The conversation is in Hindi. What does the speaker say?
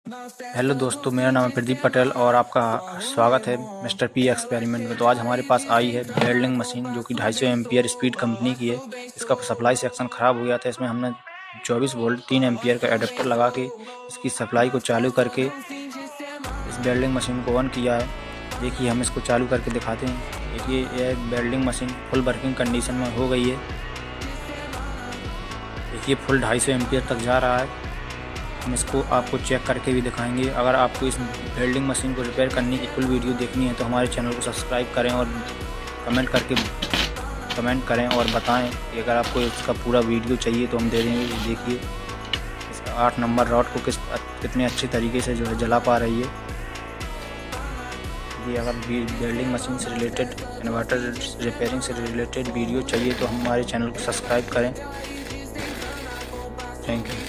हेलो दोस्तों, मेरा नाम है प्रदीप पटेल और आपका स्वागत है मिस्टर पी एक्सपेरिमेंट में। तो आज हमारे पास आई है वेल्डिंग मशीन जो कि 250 एम्पियर स्पीड कंपनी की है। इसका सप्लाई सेक्शन ख़राब हो गया था। इसमें हमने 24 वोल्ट 3 एम्पियर का एडाप्टर लगा के इसकी सप्लाई को चालू करके इस वेल्डिंग मशीन को ऑन किया है। देखिए, हम इसको चालू करके दिखाते हैं। देखिए, यह welding machine full working condition में हो गई है। देखिए, फुल 250 एम्पियर तक जा रहा है। हम इसको आपको चेक करके भी दिखाएंगे। अगर आपको इस वेल्डिंग मशीन को रिपेयर करने की फुल वीडियो देखनी है तो हमारे चैनल को सब्सक्राइब करें और कमेंट करें और बताएं कि अगर आपको इसका पूरा वीडियो चाहिए तो हम दे देंगे। देखिए, इस 8 नंबर रॉड को कितने अच्छे तरीके से जो है जला पा रही है। ये अगर वेल्डिंग मशीन से रिलेटेड, इन्वर्टर रिपेयरिंग से रिलेटेड वीडियो चाहिए तो हमारे चैनल को सब्सक्राइब करें। Thank you.